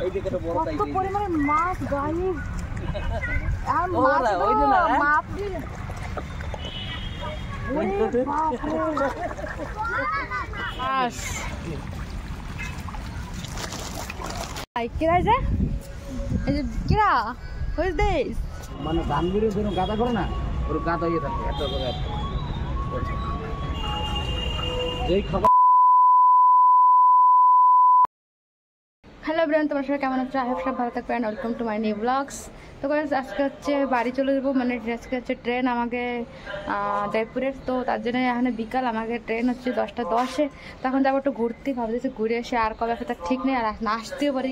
এই যে কত বড় সাইজ, কত পরিমাণে মাছ গাইস, আর মাছ ওই যে না মাপ দিয়ে মাছ আই কিরা যে এই যে কিরা হোয়াট ইজ দিস, মানে ধানগুলো যেন গাদা করে না, ওর গাদা হয়ে থাকে এত করে এই খাবার। হ্যালো ব্রেন, তোমার সবাই কেমন আছো? আই হোপ সব ভালো থাকবে। Welcome to my new blogs. তো গাইস আজকে হচ্ছে বাড়ি চলে যাবো, মানে আজকে হচ্ছে ট্রেন আমাকে জয়পুরের, তো তার জন্য এখানে বিকাল আমাকে ট্রেন হচ্ছে 10টা 10-এ। তখন যাবো একটু ঘুরতে, ভাবতেছি ঘুরে এসে আর কবে আসে তার ঠিক নেই, আর আসতেও পারি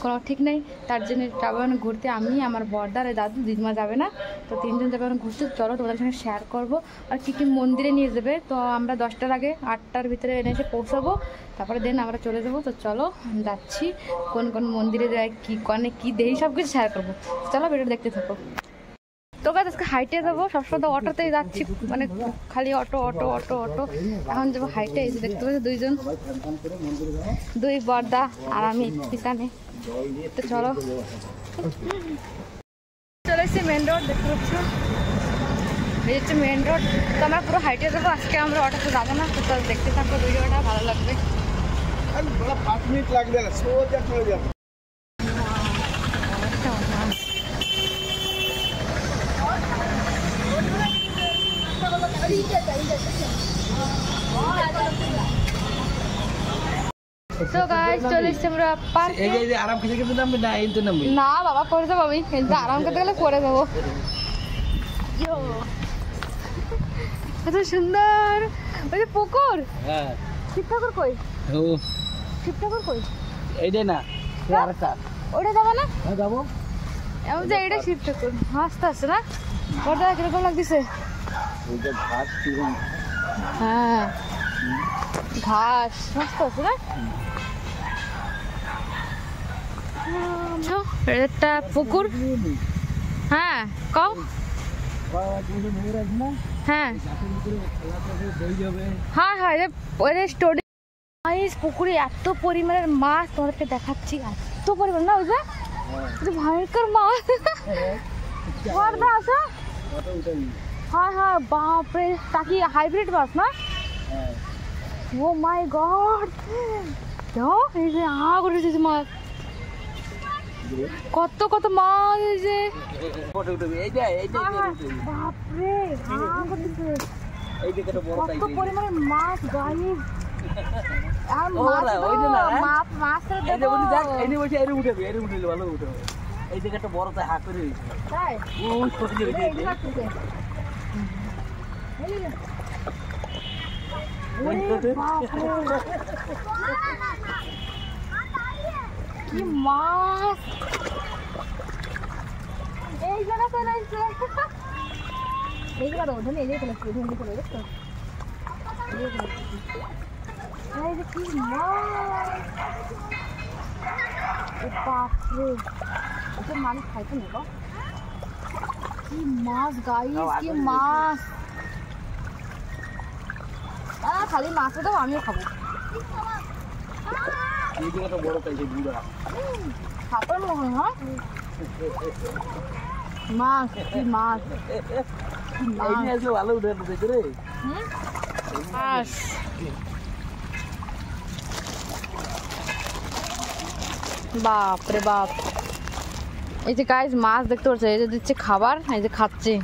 কোনো ঠিক নেই। তার জন্য যাবো মানে ঘুরতে, আমি আমার বর্দার দাদু দিদিমা যাবে না, তো তিনজন যাবে মানে ঘুরতে। চলো তোমাদের সঙ্গে শেয়ার করবো আর কী কী মন্দিরে নিয়ে যাবে। তো আমরা 10টার আগে 8টার ভিতরে এনে এসে পৌঁছাবো, তারপরে দেন আমরা চলে যাবো। তো চলো যাচ্ছি, কোন কোন মন্দিরে যায়, কী কনে কী দেই সব কিছু শেয়ার করবো। চলো ভিডিও দেখতে থাকো। তো গাছ আজকে হাইটে যাবো, সবসময় তো অটোতেই যাচ্ছি, মানে খালি অটো অটো অটো অটো। এখন যাবো হাইটে, এই যে দেখতে পাচ্ছি দুইজন, দুই বর্দা আর আমি পিছনে। তো চলো চলে এসছি মেন রোড, দেখতে পাচ্ছ এই হচ্ছে মেন রোড। তো আমরা পুরো হাইটে যাবো আজকে, আমরা অটোতে যাবো না। তো দেখতে থাকো ভিডিওটা, ভালো লাগবে। 5 মিনিট লাগবে না, সোজা চলে যাবে। তো গাইস চলে এসছি আমরা পার্কে। এই যে আরাম খেতে খেতে নামবে না, এই তো নামবে না বাবা, করে যাবো আমি, কিন্তু আরাম করতে গেলে করে যাবো। এত সুন্দর ওই যে পুকুর। হ্যাঁ, শিব ঠাকুর কই? ও শিব ঠাকুর কই? এইটাই না, সে আরেকটা। ওটা যাবো না? হ্যাঁ যাবো। এমন যে এইটা শিব ঠাকুর হাসতে আসছে না, ওটা কিরকম লাগতেছে? ওই যে ঘাস কিরকম, হ্যাঁ ঘাস মস্ত আছে না। একটা পুকুর। হ্যাঁ কও। হ্যাঁ হ্যাঁ হ্যাঁ, ওই স্টোরি। পুকুরে এত পরিমাণের মাছ তোমাদেরকে দেখাচ্ছি, এত পরিমাণ না, ওই যে ভয়ঙ্কর মাছ। আসো। হ্যাঁ হ্যাঁ, বাপরে, তা কি হাইব্রিড মাছ না? ও মাই গড, এই যে করেছে মাছ, কত কত মাছ, এই যে বাপরে কত পরিমাণে মাছ গাইস, আর মাছ এই যে একটা বড় হাত করে তাই কি মাছ, এই জায়গা চলে আসছে, এই জায়গাটা ওখানে এই জায়গায় চলে চলে দেখছো, এই যে কি মাছ, বাপরে, এটা মানুষ খাইতে নেব, কি মাছ গাইস, কি মাছ। খালি মাছ দাও, আমিও খাবো। খাবার মনে হয় মাছ, কি মাছ, ভালো উঠে রে মাছ। বাপরে বাপ, এই যে গাইস মাছ দেখতে পাচ্ছ, এই যে দিচ্ছে খাবার, এই যে খাচ্ছে।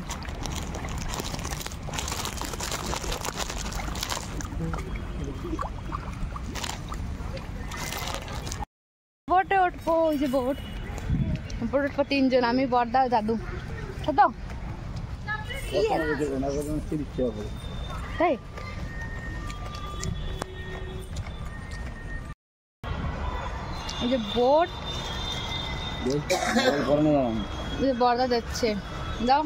বোটে উঠবো, ওই যে বোট, বোট উঠবো 3 জন, আমি বড়দা দাদু। তাই এই যে বোট, বড়দা দেখছে, দাও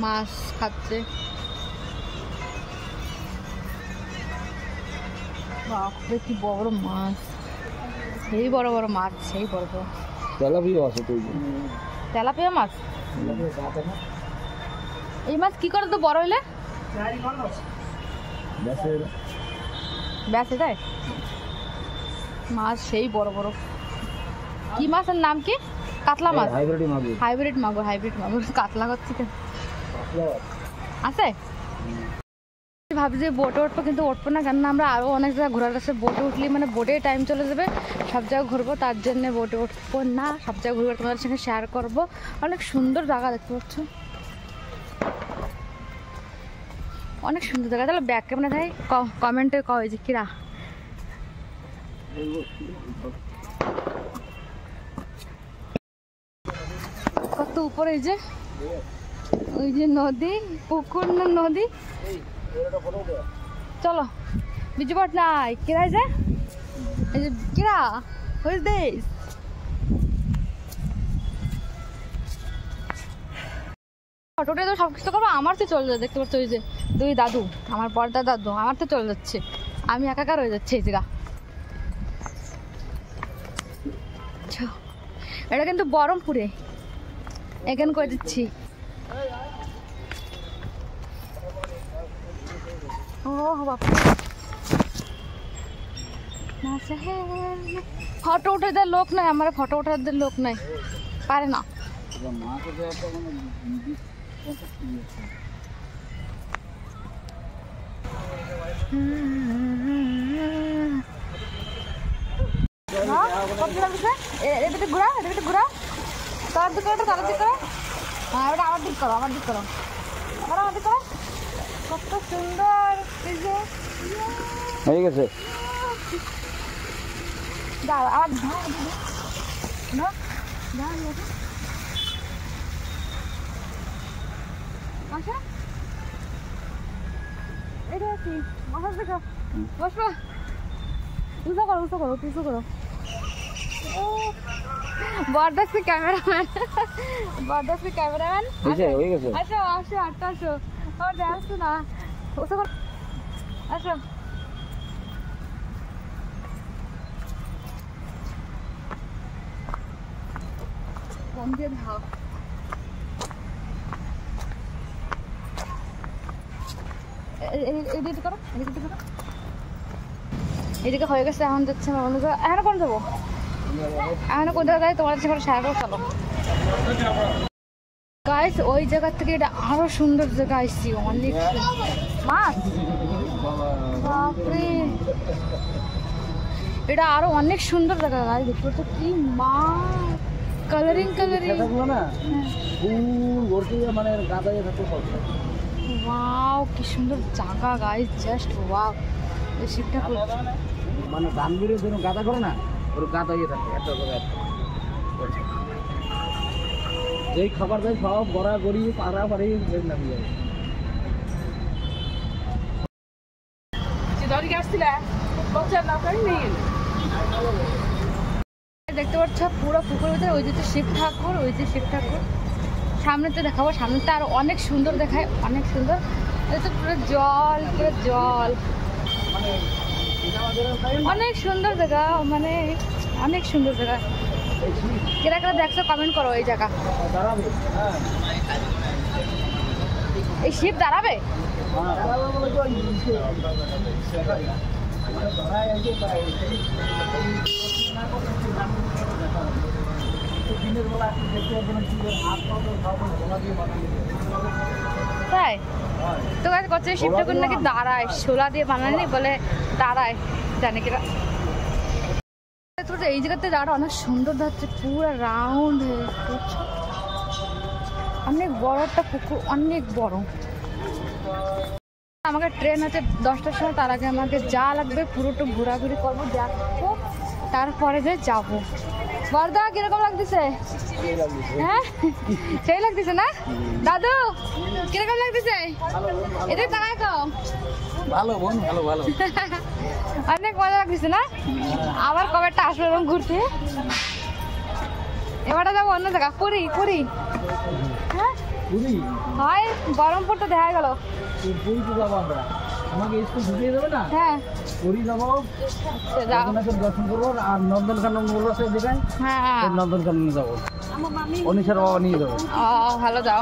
মাছ খাচ্ছে। বাপরে কি বড় মাছ, সেই বড় বড় মাছ, সেই বড় বড় তেলাপিয়া আছে তো, তেলাপিয়া মাছ। এই মাছ কি করে তো বড় হইলে বেঁচে দেয় মাছ, সেই বড় বড়। কি মাছের নাম কি? কাতলা মাছ। হাইব্রিড মাগুর। হাইব্রিড মাগুর, হাইব্রিড মাগুর। কাতলা করছি কেন? আছে? ভাবছি যে বোটে উঠবো, কিন্তু উঠবো না, কেননা আমরা আরও অনেক জায়গায় ঘোরার আছে। বোটে উঠলে মানে বোটে টাইম চলে যাবে, সব জায়গায় ঘুরবো, তার জন্য বোটে উঠবো না। সব জায়গায় ঘুরবো, তোমাদের সঙ্গে শেয়ার করবো। অনেক সুন্দর জায়গা দেখতে পাচ্ছ, অনেক সুন্দর জায়গা। তাহলে ব্যাক ক্যামেরা দেয়, কমেন্টে কয় যে কিরা কত উপরে। এই যে ওই যে নদী, পুকুর না নদী। চলো বিজু পট নাই কিরা, যে এই যে কিরা হইস দিস। ফটোটা তো সব কিছু করবো, আমার তো চলে যাচ্ছে। দেখতে পাচ্ছ ওই যে দুই দাদু, আমার বড়দা দাদু, আমার তো চলে যাচ্ছে, আমি একাকার হয়ে যাচ্ছে এই জায়গা। এটা কিন্তু বহরমপুরে, এখানে করে দিচ্ছি। ও বাবা, ফটো উঠে দেওয়ার লোক নাই আমার, ফটো উঠে দেওয়ার লোক নাই, পারে না। এটা ঘোরা, এটা ঘোরা, তার দিক করো, তার দিক করো। হ্যাঁ, ওটা আমার দিক করো, আমার দিক করো, আমার দিক করো। কত সুন্দর হয়ে গেছে। বসবো, উঁচু করো, উঁচু করো, উঁচু করো। বরদাসি ক্যামেরাম্যান, বরদাসি ক্যামেরাম্যান। আসো আসো, আটটা আসো, আসো না, উঁচু করো, আসো। ফোন দিয়ে ধাও। এদিকে করো, এদিকে করো। এদিকে হয়ে গেছে, এখন যাচ্ছে না। এখন কোন যাবো? এখন কোন জায়গায় যাই তোমাদের সাথে শেয়ার করে চলো। গাইস, ওই জায়গা থেকে এটা আরো সুন্দর জায়গা আসছি, অনেক মাছ। বাপরে, এটা আরো অনেক সুন্দর জায়গা গাইস, দেখতে পাচ্ছ কি মাছ, কালারিং কালারিং। ওয়াও, কি সুন্দর জায়গা গাইস, জাস্ট ওয়াও। এই শিপটা মানে ধানগুলির জন্য গাদা করে না, ওর গাদা ইয়ে থাকে একটা করে। যেই খাবার দেয় সব গড়া গড়ি পাড়া পাড়ি নামিয়ে যায়। দেখতে পাচ্ছ পুরো পুকুরের ভিতরে ওই যে শিব ঠাকুর, ওই যে শিব ঠাকুর। সামনেতে দেখাবো, সামনেটা আরো অনেক সুন্দর দেখায়, অনেক সুন্দর। এটা পুরো জল, পুরো জল, অনেক সুন্দর জায়গা, মানে অনেক সুন্দর জায়গা। কেরা কেরা দেখছো কমেন্ট করো। এই জায়গা এই শিব দাঁড়াবে। তাই তো করছে শিব ঠাকুর নাকি দাঁড়ায়, শোলা দিয়ে বানানি বলে দাঁড়ায়, জানে কিনা। এই জায়গাতে দাঁড়া অনেক সুন্দর যাচ্ছে, পুরো রাউন্ড হয়ে, অনেক বড় একটা পুকুর, অনেক বড়। আমাকে ট্রেন আছে 10টার সময়, তার আগে আমাকে যা লাগবে পুরোটা ঘোরাঘুরি করবো, দেখবো, তারপরে যে যাবো। বরদা কিরকম লাগতেছে? হ্যাঁ, সেই লাগতেছে না দাদু? কিরকম লাগতেছে? এদের তাকায় তো ভালো বোন, ভালো ভালো। অনেক মজা লাগতেছে না? আবার কবেটা আসবে এবং ঘুরতে? এবারটা যাবো অন্য জায়গা, পুরী। পুরী? হ্যাঁ, হয় বহরমপুর তো দেখা গেল। পুরীতে যাবো আমরা, আমাকে স্কুল ঢুকিয়ে দেবে না? হ্যাঁ, পুরী যাবো, দর্শন করবো, আর নন্দনকানন বলবো সে যেখানে। হ্যাঁ, নন্দনকাননে যাবো, অনিশার বাবা নিয়ে যাবো। ও ভালো, যাও।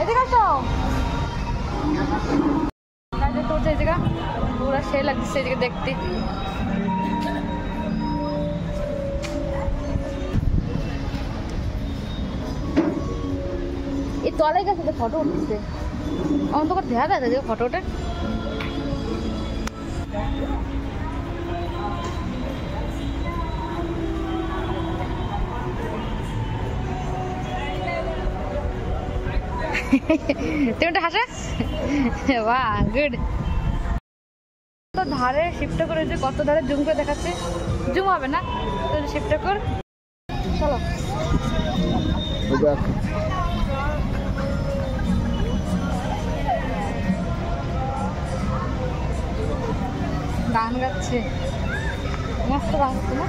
এদিকে আসো, দেখতে হচ্ছে এই জায়গা পুরা সে লাগছে এই জায়গা দেখতে। এই তলে গেছে তো ফটো উঠছে অন্ত করে দেখা যায় যে ফটো ওঠে। তুমি একটা হাসা বাহ গুড। তো ধারে শিফট করে যে কত ধারে জুম করে দেখাচ্ছে, জুম হবে না তো শিফট কর। চলো গান গাচ্ছে মস্ত গান হচ্ছে না।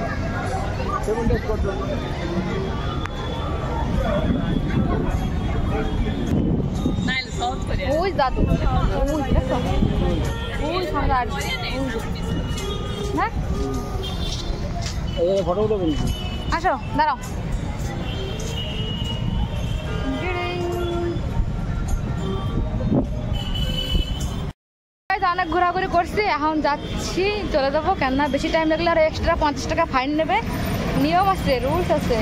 ওই দাদু ওই দেখো ওই সামনে আর হ্যাঁ ফটো উঠে আসো দাঁড়াও। অনেক ঘোরাঘুরি করছি, এখন যাচ্ছি চলে যাবো। কেননা বেশি টাইম লাগলে আর এক্সট্রা 50 টাকা ফাইন নেবে, নিয়ম আছে রুলস আছে।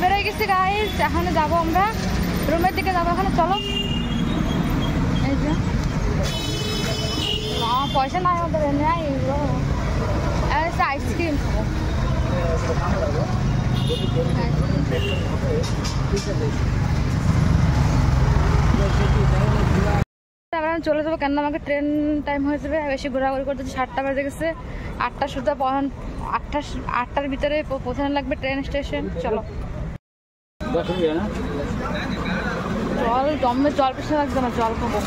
বেরোয় গেছি গাইজ, এখন যাবো আমরা রুমের দিকে যাবো। এখন চলো এই যে পয়সা নাই আমাদের নেই আইসক্রিম খাবো। আমরা চলে যাবো কেন আমাকে ট্রেন টাইম হয়ে যাবে। বেশি ঘোরাঘুরি করতেছি, 7টা বেজে গেছে। 8টা সুদ্ধা 8টার ভিতরে পৌঁছানো লাগবে ট্রেন স্টেশন। চলো জল জমে, জল পিছনে লাগবে না, জল খাবো।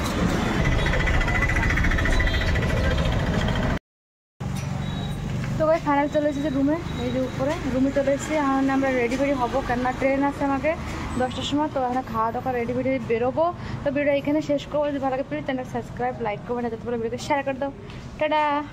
তো ভাই ফাইনাল চলে এসেছি রুমে, এই যে উপরে রুমে চলে এসেছি। এখন আমরা রেডি ফেডি হবো কেননা ট্রেন আছে আমাকে 10টার সময়। তো এখানে খাওয়া দাওয়া রেডি ফেডি বেরোবো। তো ভিডিও এখানে শেষ করবো। যদি ভালো লাগে প্লিজ চ্যানেল সাবস্ক্রাইব লাইক করবেন, যাতে ভিডিওকে শেয়ার করে দাও। টাটা।